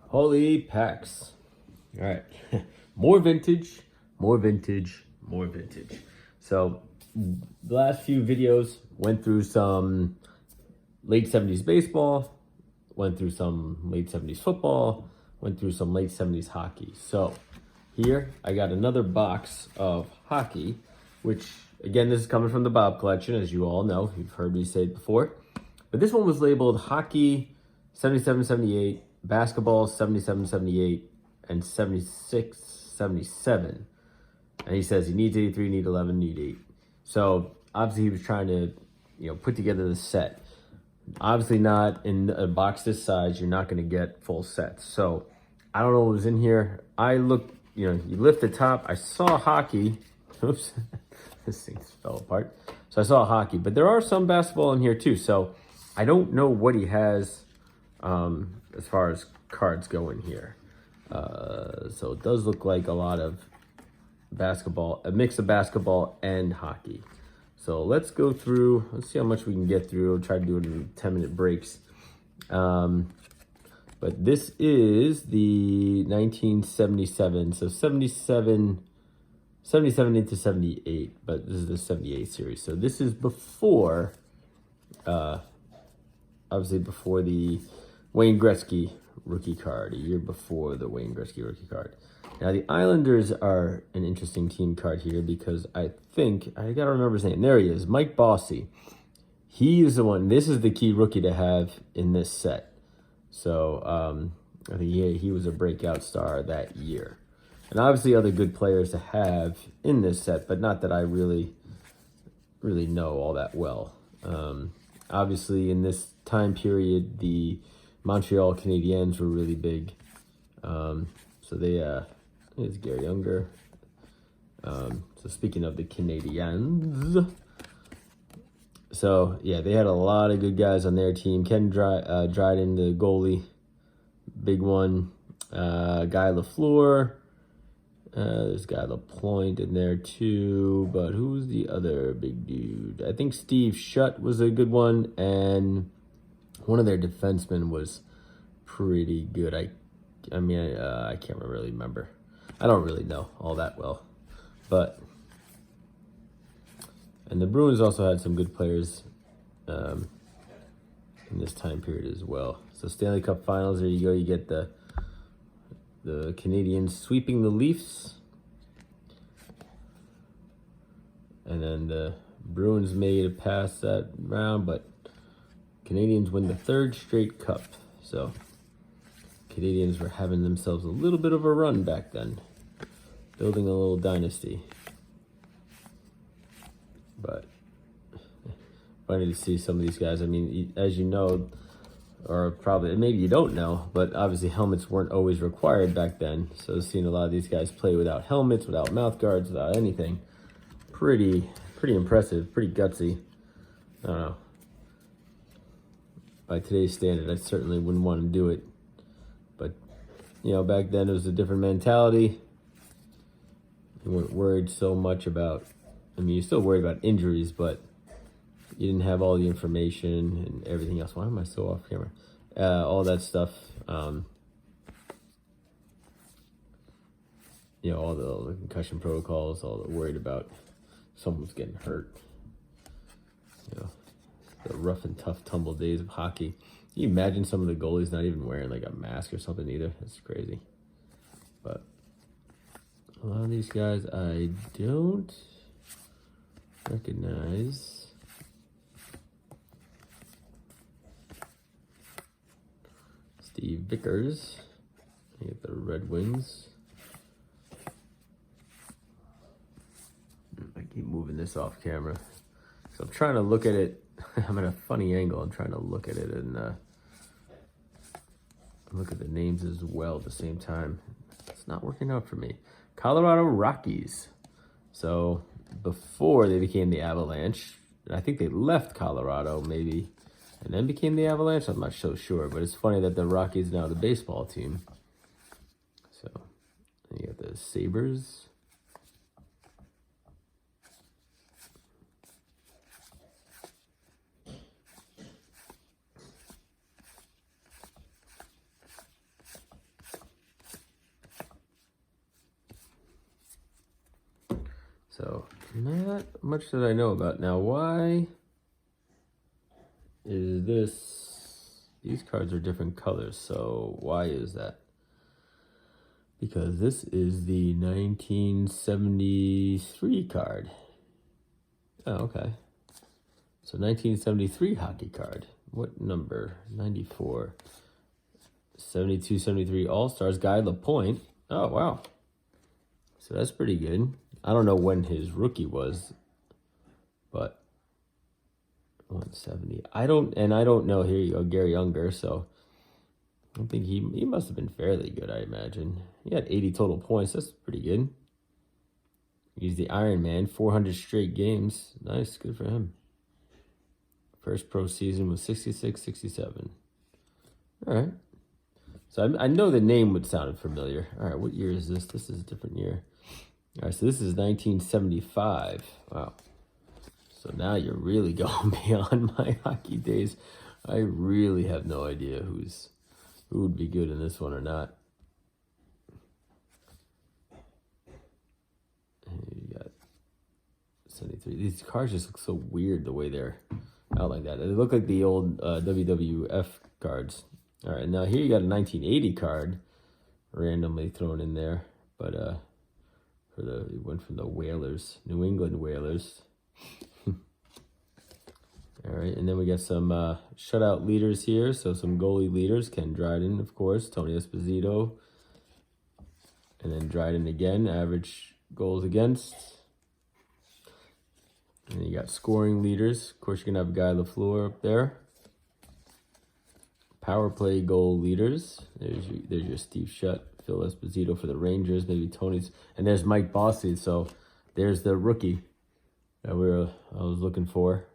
Holy packs. All right. More vintage, more vintage, more vintage. So the last few videos went through some late 70s baseball, went through some late 70s football, went through some late 70s hockey. So here I got another box of hockey, which again, this is coming from the Bob collection, as you all know. You've heard me say it before. But this one was labeled hockey 77-78, basketball 77-78, and 76-77. And he says he needs 83, need 11, need 8. So obviously he was trying to, put together the set. Obviously not in a box this size, you're not going to get full sets. So I don't know what was in here. I looked, you lift the top. I saw hockey. Oops, this thing fell apart. So I saw hockey, but there are some basketball in here too. So I don't know what he has as far as cards go in here. So it does look like a lot of basketball, a mix of basketball and hockey. So let's go through, let's see how much we can get through. I'll try to do it in 10-minute breaks. But this is the 1977, so 77 into 78, but this is the 78 series. So this is before, obviously before the Wayne Gretzky rookie card, a year before the Wayne Gretzky rookie card. Now the Islanders are an interesting team card here because I gotta remember his name. There he is, Mike Bossy. He is the one, this is the key rookie to have in this set. So I think he was a breakout star that year. And obviously other good players to have in this set, but not that I really know all that well. Obviously in this time period, the Montreal Canadiens were really big. So they, it's Gary Younger. So speaking of the Canadiens, so yeah, they had a lot of good guys on their team. Ken Dryden, the goalie, big one. Guy Lafleur. There's Guy Lapointe in there too, but who's the other big dude? I think Steve Shutt was a good one, and one of their defensemen was pretty good. I can't really remember. I don't really know all that well, and the Bruins also had some good players in this time period as well. So Stanley Cup Finals, there you go. You get the Canadiens sweeping the Leafs. And then the Bruins made it past that round, but Canadiens win the third straight cup. So Canadiens were having themselves a little bit of a run back then, building a little dynasty. But funny to see some of these guys. I mean, as you know, or probably, maybe you don't know, but obviously helmets weren't always required back then. So seeing a lot of these guys play without helmets, without mouth guards, without anything, pretty impressive, pretty gutsy. I don't know. By today's standard, I certainly wouldn't want to do it. But, back then it was a different mentality. You weren't worried so much about, you're still worried about injuries, but you didn't have all the information and everything else. Why am I so off camera? All that stuff. All the concussion protocols, all the worried about someone's getting hurt. The rough and tough tumble days of hockey. Can you imagine some of the goalies not even wearing like a mask or something either? It's crazy. But a lot of these guys I don't recognize. Steve Vickers. You get the Red Wings. I keep moving this off camera. So I'm trying to look at it. I'm at a funny angle. I'm trying to look at it and look at the names as well at the same time. It's not working out for me. Colorado Rockies. So before they became the Avalanche, and I think they left Colorado maybe, and then became the Avalanche. I'm not so sure, but it's funny that the Rockies now the baseball team. So you got the Sabres. So not much that I know about. Now, why is this? These cards are different colors, so why is that? Because this is the 1973 card. Oh, okay. So 1973 hockey card. What number? 94. 72, 73 All-Stars. Guy Lapointe. Oh, wow. So that's pretty good. I don't know when his rookie was, but 170. I don't know. Here you go, Gary Unger. So I think he must have been fairly good, I imagine. He had 80 total points. That's pretty good. He's the Iron Man, 400 straight games. Nice, good for him. First pro season was 66, 67. All right. So I know the name would sound familiar. All right, what year is this? This is a different year. All right, so this is 1975. Wow. So now you're really going beyond my hockey days. I really have no idea who would be good in this one or not. And you got 73. These cards just look so weird the way they're out like that. They look like the old WWF cards. All right, now here you got a 1980 card randomly thrown in there, but it went from the Whalers, New England Whalers. All right, and then we got some shutout leaders here. So some goalie leaders, Ken Dryden, of course, Tony Esposito, and then Dryden again, average goals against. And you got scoring leaders. Of course, you're going to have Guy Lafleur up there. Power play goal leaders. There's your Steve Shutt, Phil Esposito for the Rangers, maybe Tony's. And there's Mike Bossy. So there's the rookie that I was looking for.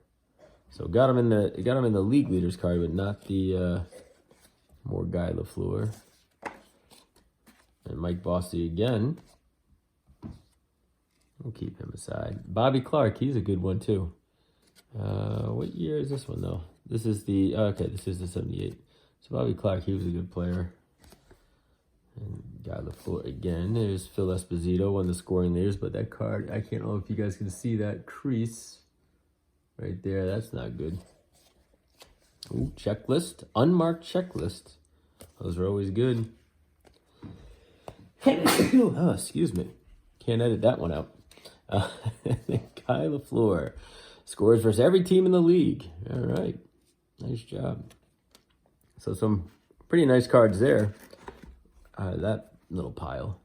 So got him in the league leaders card, but not the more Guy Lafleur. And Mike Bossy again. We'll keep him aside. Bobby Clark, he's a good one too. What year is this one though? This is the this is the 78. So Bobby Clark, he was a good player. And Guy Lafleur again. There's Phil Esposito, one of the scoring leaders, but that card, I can't know if you guys can see that crease right there. That's not good. Ooh, checklist. Unmarked checklist. Those are always good. Oh, excuse me. Can't edit that one out. Guy Lafleur scores versus every team in the league. All right. Nice job. So some pretty nice cards there. That little pile.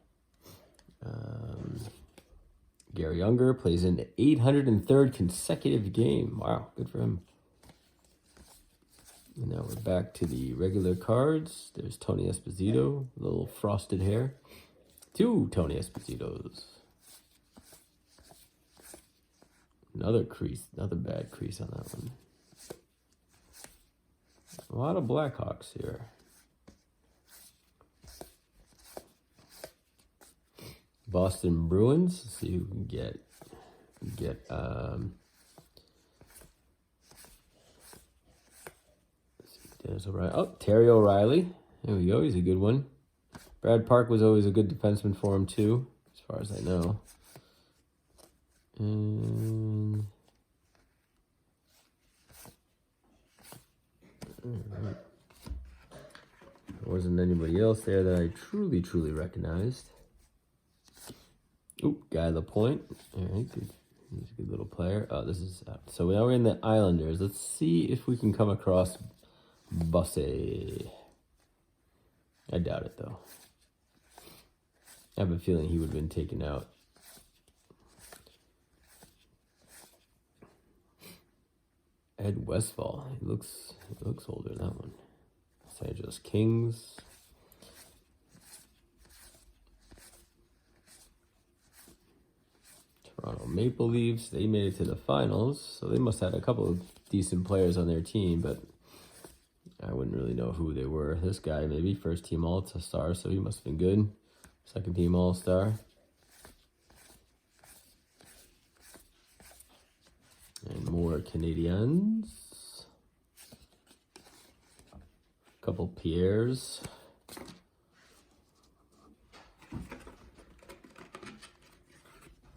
Gary Unger plays in the 803rd consecutive game. Wow, good for him. And now we're back to the regular cards. There's Tony Esposito, little frosted hair. 2 Tony Espositos. Another crease, another bad crease on that one. A lot of Blackhawks here. Boston Bruins. Let's see who can get Dennis O'Reilly. Oh, Terry O'Reilly. There we go. He's a good one. Brad Park was always a good defenseman for him too, as far as I know. And there wasn't anybody else there that I truly recognized. Oop, Guy Lapointe. All right, good. He's a good little player. Oh, this is so now we're in the Islanders. Let's see if we can come across Bussey. I doubt it though. I have a feeling he would have been taken out. Ed Westfall. He looks older than that one. Los Angeles Kings. Toronto Maple Leafs. They made it to the finals, so they must have had a couple of decent players on their team, but I wouldn't really know who they were. This guy, maybe first team All-Star, so he must have been good. Second team All-Star. And more Canadians. A couple Pierres.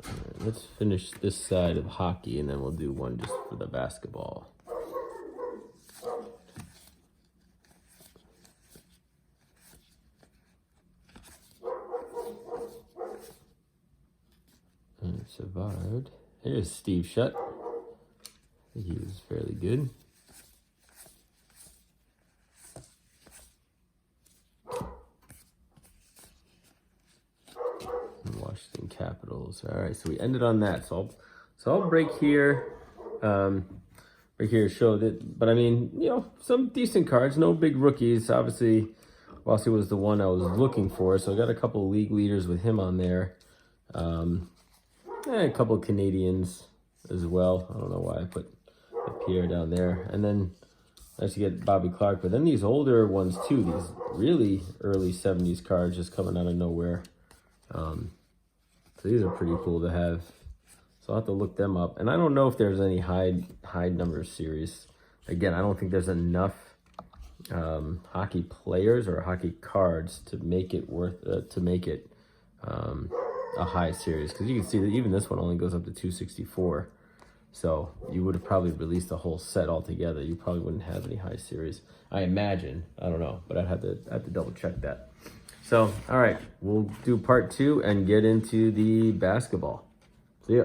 And let's finish this side of hockey, and then we'll do one just for the basketball. And survived. Here's Steve Shutt. I think he was fairly good. Washington Capitals. All right, so we ended on that. So I'll break here. Right here show that, but I mean, you know, some decent cards, no big rookies. Obviously, Rossi was the one I was looking for, so I got a couple of league leaders with him on there. A couple of Canadians as well. I don't know why I put Pierre down there. And then I should get Bobby Clark, but then these older ones too, these really early 70s cards just coming out of nowhere. So these are pretty cool to have. So I'll have to look them up. And I don't know if there's any high number series. Again, I don't think there's enough hockey players or hockey cards to make it worth a high series. Because you can see that even this one only goes up to 264. So you would have probably released the whole set altogether. You probably wouldn't have any high series. I imagine. I don't know, but I'd have to double check that. So, all right, we'll do part 2 and get into the basketball. See ya.